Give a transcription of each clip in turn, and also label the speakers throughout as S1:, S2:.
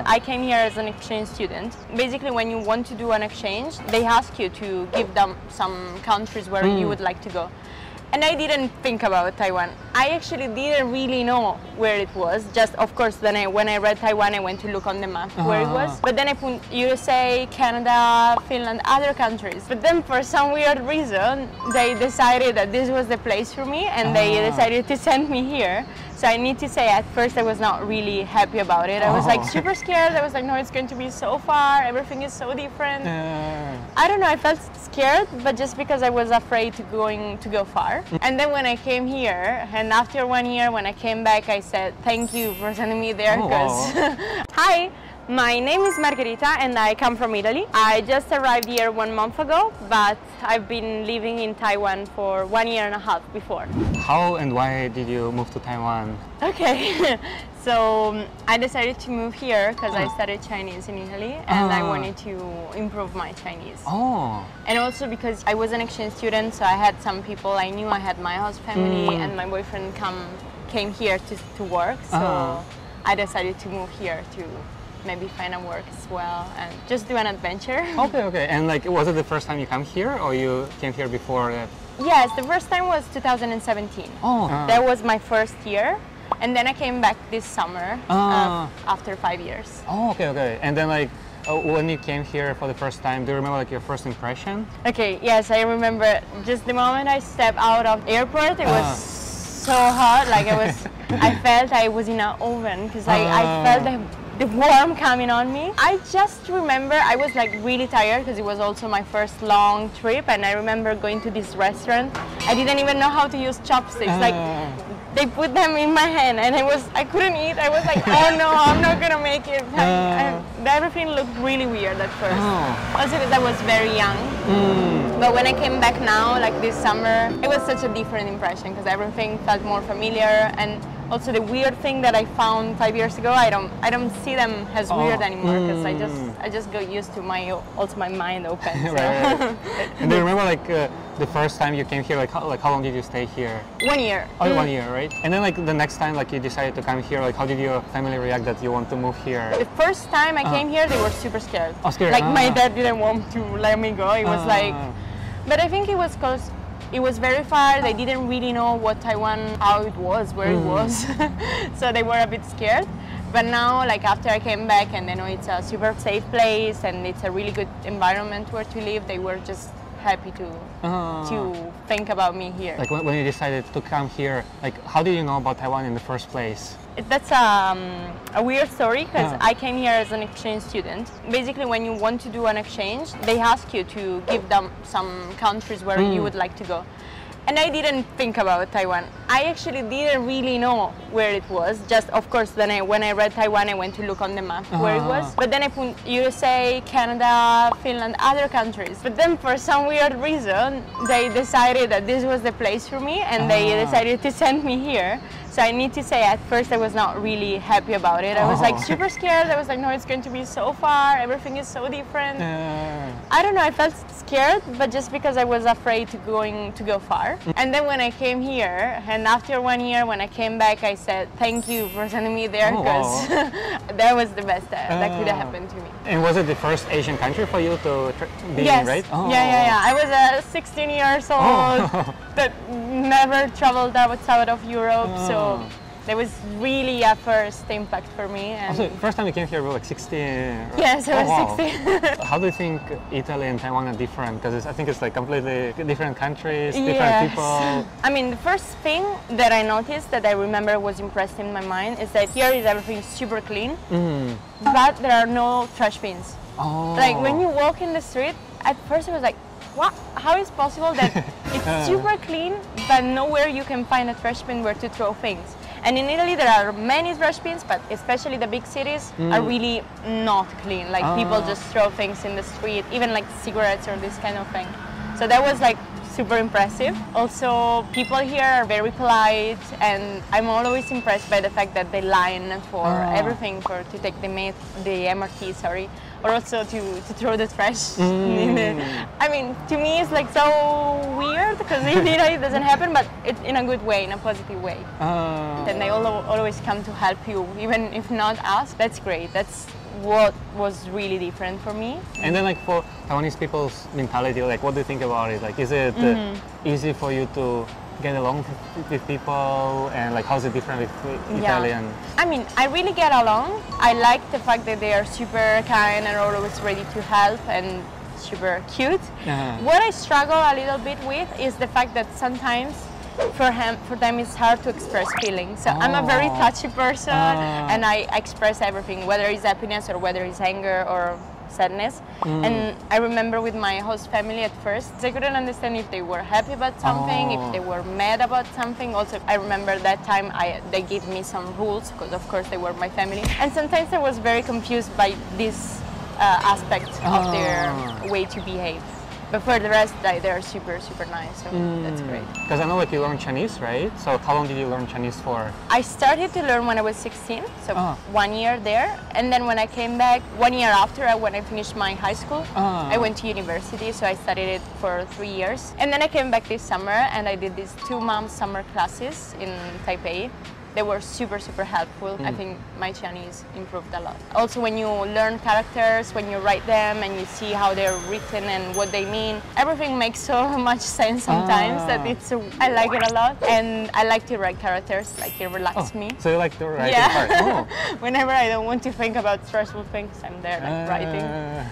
S1: I came here as an exchange student. Basically, when you want to do an exchange, they ask you to give them some countries where you would like to go. And I didn't think about Taiwan. I actually didn't really know where it was. Just, of course, then when I read Taiwan, I went to look on the map where it was. But then I put USA, Canada, Finland, other countries. But then for some weird reason, they decided that this was the place for me, and they decided to send me here. So I need to say, at first I was not really happy about it. I was like super scared. I was like, no, it's going to be so far. Everything is so different. I don't know, I felt scared, but just because I was afraid to go far. And then when I came here, and after 1 year, when I came back, I said, thank you for sending me there, because hi. My name is Margaritha and I come from Italy. I just arrived here 1 month ago, but I've been living in Taiwan for 1.5 years before.
S2: How and why did you move to Taiwan?
S1: Okay, so I decided to move here because I studied Chinese in Italy and I wanted to improve my Chinese. And also because I was an exchange student, so I had some people I knew. I had my host family and my boyfriend came here to work, so I decided to move here to maybe find a work as well and just do an adventure.
S2: Okay. And like, was it the first time you come here, or you came here before that?
S1: Yes, the first time was 2017. That was my first year. And then I came back this summer after 5 years.
S2: Okay. And then like, when you came here for the first time, do you remember like your first impression?
S1: Okay, yes, I remember just the moment I stepped out of the airport, it was so hot. Like I felt I was in an oven because I felt the warmth coming on me. I just remember I was like really tired because it was also my first long trip, and I remember going to this restaurant. I didn't even know how to use chopsticks. Like they put them in my hand and I couldn't eat. I was like, oh no, I'm not gonna make it. Everything looked really weird at first. Also because I was very young. But when I came back now, like this summer, it was such a different impression because everything felt more familiar. And also the weird thing that I found 5 years ago, I don't see them as weird anymore because I just got used to my mind open. So.
S2: Right. And do you remember like the first time you came here, like how long did you stay here?
S1: 1 year.
S2: 1 year, right? And then like the next time like you decided to come here, like how did your family react that you want to move here?
S1: The first time I came here, they were super scared.
S2: Scared?
S1: Like my dad didn't want to let me go. It was like, but I think it was because it was very far. They didn't really know what Taiwan, how it was, where it was. So they were a bit scared. But now, like after I came back and they know it's a super safe place and it's a really good environment where to live, they were just happy to think about me here.
S2: Like when you decided to come here, like how did you know about Taiwan in the first place?
S1: That's a weird story because I came here as an exchange student. Basically, when you want to do an exchange, they ask you to give them some countries where you would like to go. And I didn't think about Taiwan. I actually didn't really know where it was. Just, of course, then when I read Taiwan, I went to look on the map where it was. But then I put USA, Canada, Finland, other countries. But then for some weird reason, they decided that this was the place for me, and they decided to send me here. So I need to say, at first I was not really happy about it. I was like super scared. I was like, no, it's going to be so far. Everything is so different. I don't know, I felt scared, but just because I was afraid to go far. And then when I came here, and after 1 year, when I came back, I said, thank you for sending me there, because that was the best that could have happened to me.
S2: And was it the first Asian country for you to be in, right?
S1: Yeah. I was 16 years old that never traveled outside of Europe, so that was really a first impact for me. And
S2: also, first time you came here, you were like 16.
S1: Yes, I was 16.
S2: How do you think Italy and Taiwan are different? Because I think it's like completely different countries, different people.
S1: I mean, the first thing that I noticed that I remember was impressed in my mind is that here is everything super clean, but there are no trash bins. Like when you walk in the street, at first I was like, what? How is it possible that it's super clean, but nowhere you can find a trash bin where to throw things? And in Italy there are many trash bins, but especially the big cities are really not clean. Like people just throw things in the street, even like cigarettes or this kind of thing. So that was like super impressive. Also, people here are very polite, and I'm always impressed by the fact that they line for everything, to take the MRT, sorry, or also to throw the trash. I mean, to me it's like so weird because in Italy it doesn't happen, but it's in a good way, in a positive way. And they always come to help you, even if not us. That's great. what was really different for me.
S2: And then like for Taiwanese people's mentality, like what do you think about it? Like is it easy for you to get along with people, and like how's it different with Italian?
S1: I mean, I really get along. I like the fact that they are super kind and always ready to help and super cute. What I struggle a little bit with is the fact that sometimes for them it's hard to express feelings. So I'm a very touchy person and I express everything, whether it's happiness or whether it's anger or sadness. And I remember with my host family at first, I couldn't understand if they were happy about something, if they were mad about something. Also, I remember that time they gave me some rules because of course they were my family. And sometimes I was very confused by this aspect of their way to behave. But for the rest, they're super, super nice, so that's great.
S2: Because I know like you learned Chinese, right? So how long did you learn Chinese for?
S1: I started to learn when I was 16, so 1 year there. And then when I came back, 1 year after, when I finished my high school, I went to university, so I studied it for 3 years. And then I came back this summer and I did these 2-month summer classes in Taipei. They were super, super helpful. I think my Chinese improved a lot. Also, when you learn characters, when you write them and you see how they're written and what they mean, everything makes so much sense sometimes that I like it a lot. And I like to write characters, like it relaxes me.
S2: So you like to write part?
S1: Whenever I don't want to think about stressful things, I'm there like writing.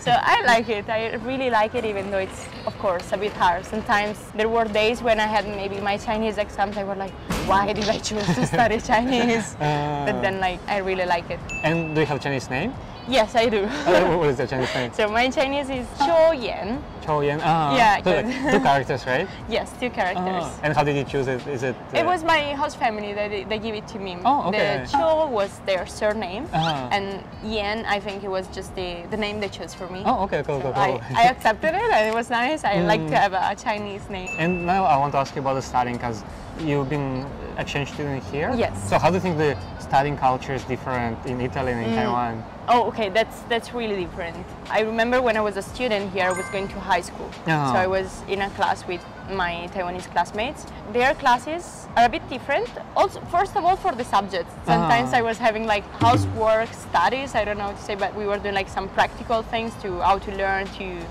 S1: So I like it. I really like it, even though it's, of course, a bit hard. Sometimes there were days when I had maybe my Chinese exams, I was like, why did I choose to study Chinese? But then like I really like it.
S2: And do you have a Chinese name?
S1: Yes, I do.
S2: What is the Chinese name?
S1: So my Chinese is Chou Yan.
S2: Chou Yan.
S1: Yeah.
S2: So like 2 characters, right?
S1: Yes, 2 characters.
S2: And how did you choose it? Is it?
S1: It was my host family that they give it to me.
S2: Oh, okay.
S1: The Chou was their surname, and Yan, I think it was just the name they chose for me.
S2: Oh, okay, cool.
S1: I accepted it, and it was nice. I like to have a Chinese name.
S2: And now I want to ask you about the studying, because you've been exchange student here.
S1: Yes.
S2: So how do you think the studying culture is different in Italy and in Taiwan?
S1: Oh, okay, that's really different. I remember when I was a student here, I was going to high school. So I was in a class with my Taiwanese classmates. Their classes are a bit different. Also, first of all, for the subjects. Sometimes I was having like housework, studies, I don't know how to say, but we were doing like some practical things to how to learn to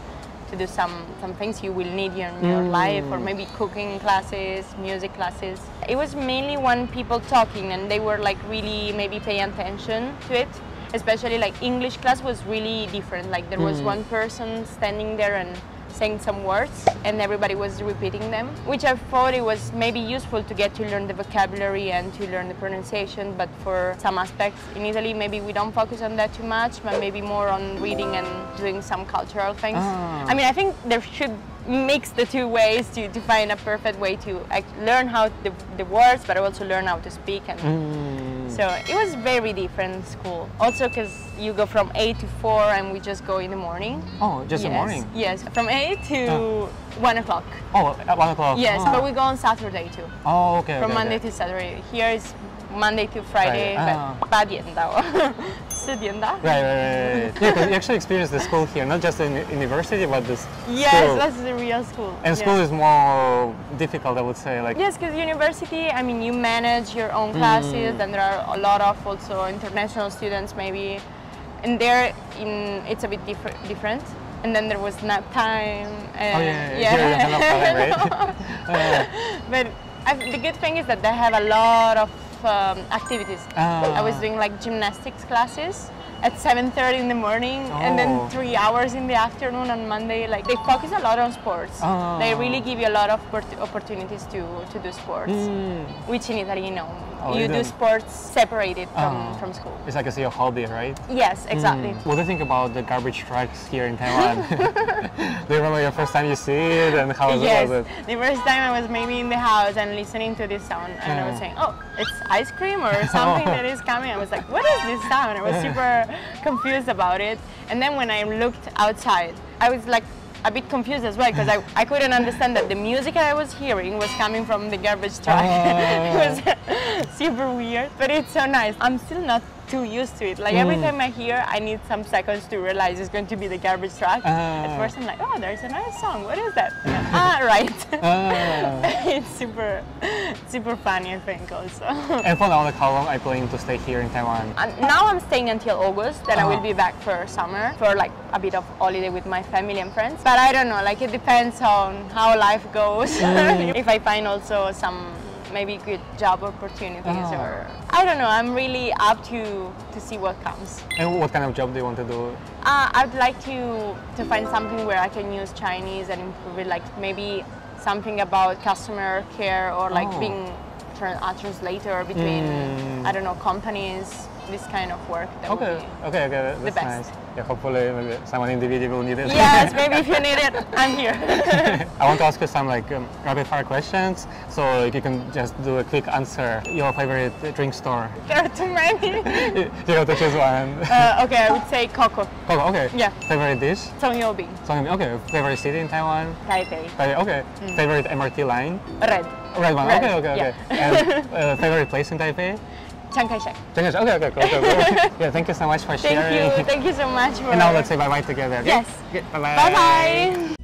S1: do some things you will need in your life, or maybe cooking classes, music classes. It was mainly when people talking and they were like really maybe paying attention to it. Especially like English class was really different. Like there was one person standing there and saying some words and everybody was repeating them, which I thought it was maybe useful to get to learn the vocabulary and to learn the pronunciation, but for some aspects in Italy maybe we don't focus on that too much, but maybe more on reading and doing some cultural things. I mean, I think there should mix the 2 ways to find a perfect way to learn how the words, but also learn how to speak. And so it was very different school. Also because you go from 8 to 4 and we just go in the morning.
S2: Oh, just the morning?
S1: Yes, from 8 to 1 o'clock.
S2: Oh, at 1 o'clock?
S1: Yes, but we go on Saturday too.
S2: Oh, okay.
S1: From Monday to Saturday. Here is Monday to Friday, but 8点到4点到.
S2: Right. Yeah, because you actually experienced the school here, not just the university, but the school.
S1: Yes, that's the real school.
S2: And school is more difficult, I would say. Like
S1: yes, because university, I mean, you manage your own classes, and there are a lot of also international students maybe, and there it's a bit different. And then there was nap time. And
S2: Here nap time, right?
S1: But the good thing is that they have a lot of activities. I was doing like gymnastics classes at 7:30 in the morning, and then 3 hours in the afternoon on Monday. Like they focus a lot on sports. They really give you a lot of opportunities to do sports, which in Italy, you do sports separated from school.
S2: It's like a hobby, right?
S1: Yes, exactly.
S2: What do you think about the garbage trucks here in Taiwan? Do you remember your first time you see it, and how was it?
S1: The first time I was maybe in the house and listening to this sound, and I was saying, oh, it's ice cream or something that is coming. I was like, what is this sound? I was super confused about it. And then when I looked outside, I was like a bit confused as well, because I couldn't understand that the music I was hearing was coming from the garbage truck. It was super weird, but it's so nice. I'm still not too used to it. Like every time I hear, I need some seconds to realize it's going to be the garbage truck. At first I'm like, oh, there's a nice song. What is that? Right. It's super funny, I think, also.
S2: And for now, like, how long are you planning to stay here in Taiwan?
S1: Now I'm staying until August, then I will be back for summer for like a bit of holiday with my family and friends. But I don't know, like it depends on how life goes. If I find also some maybe good job opportunities or I don't know, I'm really up to see what comes.
S2: And what kind of job do you want to do?
S1: I'd like to find something where I can use Chinese and improve it, like maybe something about customer care or like being a translator between, I don't know, companies, this kind of work. That would be
S2: that's
S1: the best.
S2: Nice. Yeah, hopefully maybe someone in the video will need it.
S1: Yes, maybe if you need it, I'm here.
S2: I want to ask you some like rapid fire questions, so you can just do a quick answer. Your favorite drink store?
S1: There are too many.
S2: You have to choose one.
S1: Okay, I would say Coco.
S2: Coco, okay.
S1: Yeah.
S2: Favorite dish?
S1: Songyobing.
S2: Okay. Favorite city in Taiwan?
S1: Taipei.
S2: Okay. Favorite MRT line?
S1: Red.
S2: Red one.
S1: Red.
S2: Okay.
S1: Yeah.
S2: And favorite place in Taipei?
S1: Chiang Kai-shek.
S2: Okay, cool. Yeah, thank you so much for sharing.
S1: Thank you so much for...
S2: And now let's say bye-bye together.
S1: Yes.
S2: Okay, bye-bye.
S1: Bye-bye.